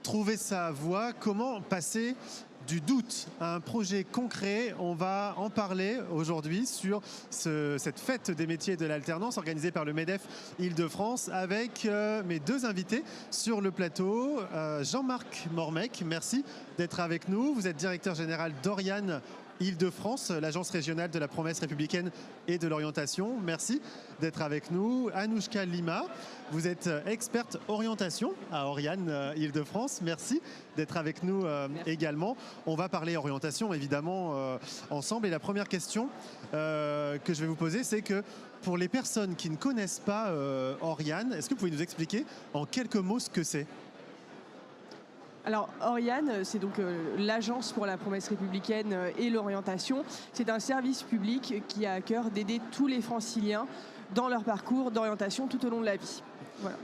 trouver sa voie, comment passer du doute à un projet concret. On va en parler aujourd'hui sur cette fête des métiers de l'alternance organisée par le MEDEF Île-de-France avec mes deux invités sur le plateau. Jean-Marc Mormec, merci d'être avec nous. Vous êtes directeur général d'Oriane Île-de-France, l'agence régionale de la promesse républicaine et de l'orientation. Merci d'être avec nous. Anouchka Lima, vous êtes experte orientation à Oriane Île-de-France. Merci d'être avec nous également. On va parler orientation évidemment ensemble. Et la première question que je vais vous poser, c'est que pour les personnes qui ne connaissent pas Oriane, est-ce que vous pouvez nous expliquer en quelques mots ce que c'est ? Alors, Oriane, c'est donc l'Agence pour la promesse républicaine et l'orientation. C'est un service public qui a à cœur d'aider tous les franciliens dans leur parcours d'orientation tout au long de la vie. Voilà.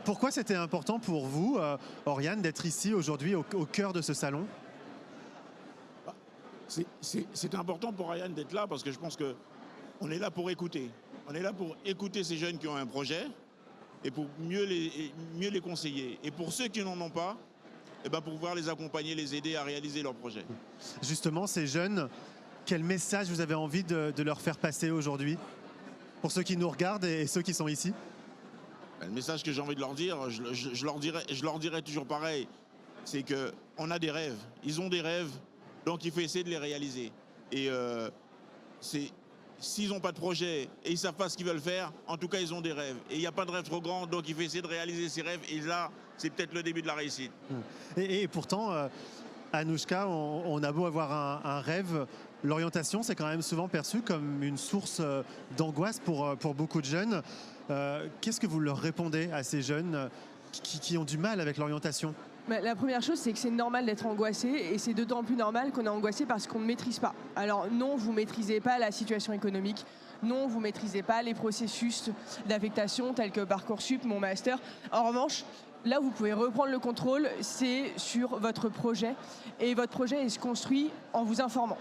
Pourquoi c'était important pour vous, Oriane, d'être ici aujourd'hui au cœur de ce salon ? C'est important pour Oriane d'être là parce que je pense qu'on est là pour écouter. On est là pour écouter ces jeunes qui ont un projet et pour mieux les conseiller. Et pour ceux qui n'en ont pas, pour pouvoir les accompagner, les aider à réaliser leurs projets. Justement, ces jeunes, quel message vous avez envie de leur faire passer aujourd'hui ? Pour ceux qui nous regardent et ceux qui sont ici ? Le message que j'ai envie de leur dire, je leur dirai toujours pareil, c'est qu'on a des rêves. Ils ont des rêves, donc il faut essayer de les réaliser. Et s'ils n'ont pas de projet et ils ne savent pas ce qu'ils veulent faire, en tout cas, ils ont des rêves. Et il n'y a pas de rêve trop grand, donc il faut essayer de réaliser ces rêves. Et là, c'est peut-être le début de la réussite. Et pourtant, Anouchka, on a beau avoir un rêve, l'orientation, c'est quand même souvent perçu comme une source d'angoisse pour beaucoup de jeunes. Qu'est-ce que vous leur répondez à ces jeunes qui ont du mal avec l'orientation ? La première chose, c'est que c'est normal d'être angoissé et c'est d'autant plus normal qu'on est angoissé parce qu'on ne maîtrise pas. Alors non, vous ne maîtrisez pas la situation économique. Non, vous ne maîtrisez pas les processus d'affectation tels que Parcoursup, mon master. En revanche, là où vous pouvez reprendre le contrôle, c'est sur votre projet. Et votre projet se construit en vous informant.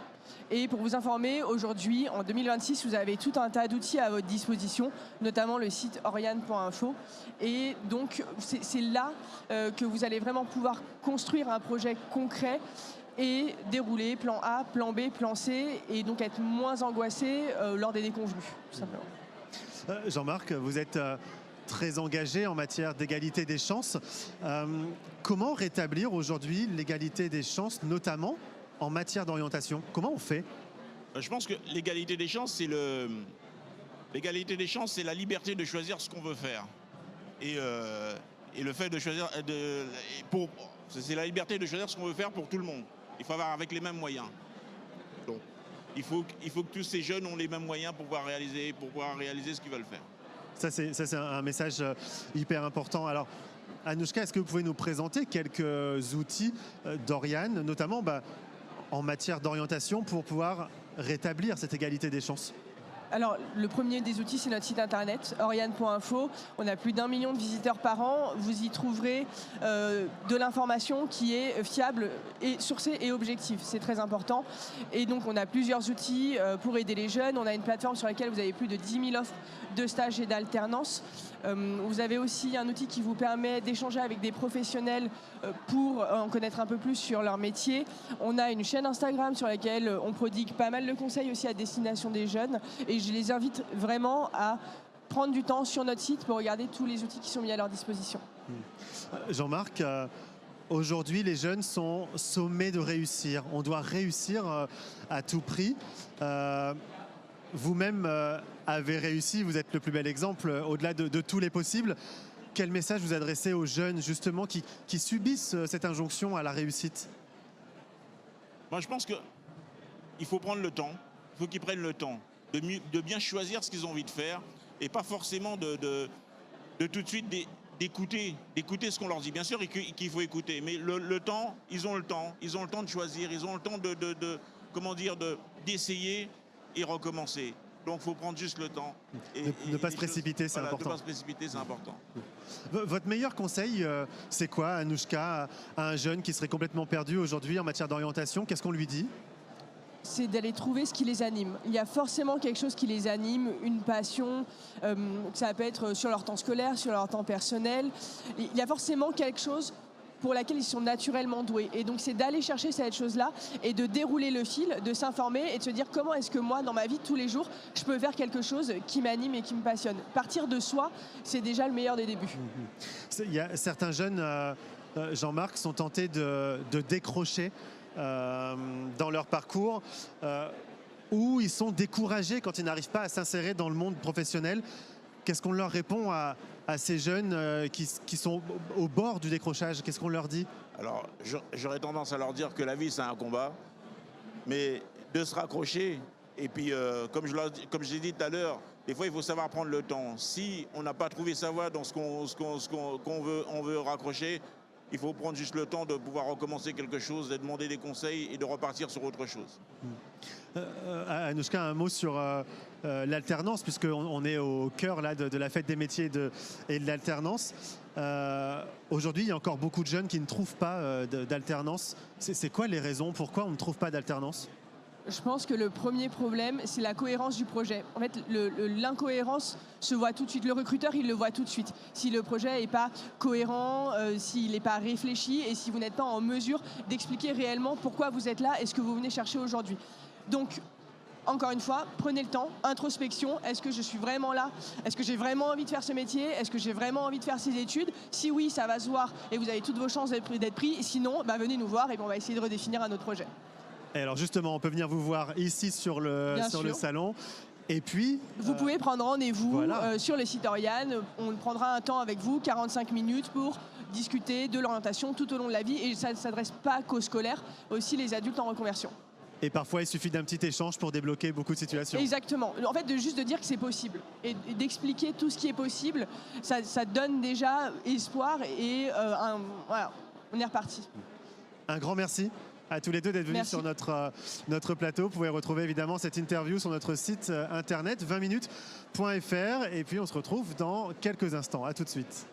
Et pour vous informer, aujourd'hui, en 2026, vous avez tout un tas d'outils à votre disposition, notamment le site oriane.info. Et donc, c'est là que vous allez vraiment pouvoir construire un projet concret et dérouler plan A, plan B, plan C, et donc être moins angoissé lors des déconvenus, tout simplement. Jean-Marc, vous êtes très engagé en matière d'égalité des chances. Comment rétablir aujourd'hui l'égalité des chances, notamment en matière d'orientation? Comment on fait? Je pense que l'égalité des chances, c'est la liberté de choisir ce qu'on veut faire. Et le fait de choisir, c'est la liberté de choisir ce qu'on veut faire pour tout le monde. Il faut avoir avec les mêmes moyens. Donc, il faut que tous ces jeunes ont les mêmes moyens pour pouvoir réaliser ce qu'ils veulent faire. Ça, c'est un message hyper important. Alors, Anouchka, est-ce que vous pouvez nous présenter quelques outils d'Oriane, notamment en matière d'orientation, pour pouvoir rétablir cette égalité des chances? Alors, le premier des outils, c'est notre site internet, oriane.info. On a plus d'1 million de visiteurs par an. Vous y trouverez de l'information qui est fiable, et sourcée et objective. C'est très important. Et donc, on a plusieurs outils pour aider les jeunes. On a une plateforme sur laquelle vous avez plus de 10 000 offres de stages et d'alternance. Vous avez aussi un outil qui vous permet d'échanger avec des professionnels pour en connaître un peu plus sur leur métier. On a une chaîne Instagram sur laquelle on prodigue pas mal de conseils aussi à destination des jeunes. Et je les invite vraiment à prendre du temps sur notre site pour regarder tous les outils qui sont mis à leur disposition. Jean-Marc, aujourd'hui, les jeunes sont sommés de réussir. On doit réussir à tout prix. Vous-même avez réussi, vous êtes le plus bel exemple, au-delà de tous les possibles. Quel message vous adressez aux jeunes, justement, qui subissent cette injonction à la réussite? Moi, je pense qu'il faut prendre le temps. Il faut qu'ils prennent le temps de bien choisir ce qu'ils ont envie de faire et pas forcément de tout de suite d'écouter ce qu'on leur dit. Bien sûr qu'il faut écouter, mais le temps, ils ont le temps. Ils ont le temps de choisir, ils ont le temps d'essayer et recommencer. Donc, il faut prendre juste le temps. Ne pas se précipiter, c'est important. Ne pas se précipiter, c'est important. Votre meilleur conseil, c'est quoi, Anouchka, à un jeune qui serait complètement perdu aujourd'hui en matière d'orientation? Qu'est-ce qu'on lui dit? C'est d'aller trouver ce qui les anime. Il y a forcément quelque chose qui les anime, une passion, ça peut être sur leur temps scolaire, sur leur temps personnel. Il y a forcément quelque chose pour laquelle ils sont naturellement doués. Et donc c'est d'aller chercher cette chose-là et de dérouler le fil, de s'informer et de se dire comment est-ce que moi, dans ma vie de tous les jours, je peux faire quelque chose qui m'anime et qui me passionne. Partir de soi, c'est déjà le meilleur des débuts. Il y a certains jeunes, Jean-Marc, sont tentés de décrocher dans leur parcours où ils sont découragés quand ils n'arrivent pas à s'insérer dans le monde professionnel. Qu'est-ce qu'on leur répond à ces jeunes qui sont au bord du décrochage? Qu'est-ce qu'on leur dit? Alors, j'aurais tendance à leur dire que la vie, c'est un combat, mais de se raccrocher. Et puis, comme je l'ai dit tout à l'heure, des fois, il faut savoir prendre le temps. Si on n'a pas trouvé sa voie dans ce qu'on veut raccrocher, il faut prendre juste le temps de pouvoir recommencer quelque chose, de demander des conseils et de repartir sur autre chose. Anouchka, un mot sur l'alternance, puisqu'on est au cœur là, de la fête des métiers et de l'alternance. Aujourd'hui, il y a encore beaucoup de jeunes qui ne trouvent pas d'alternance. C'est quoi les raisons? Pourquoi on ne trouve pas d'alternance? Je pense que le premier problème, c'est la cohérence du projet. En fait, l'incohérence se voit tout de suite. Le recruteur, il le voit tout de suite. Si le projet n'est pas cohérent, s'il n'est pas réfléchi et si vous n'êtes pas en mesure d'expliquer réellement pourquoi vous êtes là et ce que vous venez chercher aujourd'hui. Donc, encore une fois, prenez le temps, introspection. Est-ce que je suis vraiment là? Est-ce que j'ai vraiment envie de faire ce métier? Est-ce que j'ai vraiment envie de faire ces études? Si oui, ça va se voir et vous avez toutes vos chances d'être pris. Et sinon, venez nous voir et on va essayer de redéfinir un autre projet. Et alors justement, on peut venir vous voir ici sur le salon. Et puis, vous pouvez prendre rendez-vous sur le site Oriane. On prendra un temps avec vous, 45 minutes, pour discuter de l'orientation tout au long de la vie. Et ça ne s'adresse pas qu'aux scolaires, aussi les adultes en reconversion. Et parfois, il suffit d'un petit échange pour débloquer beaucoup de situations. Exactement. En fait, juste de dire que c'est possible et d'expliquer tout ce qui est possible, ça donne déjà espoir et voilà, on est reparti. Un grand merci à tous les deux d'être venus sur notre plateau. Vous pouvez retrouver évidemment cette interview sur notre site internet 20minutes.fr et puis on se retrouve dans quelques instants. À tout de suite.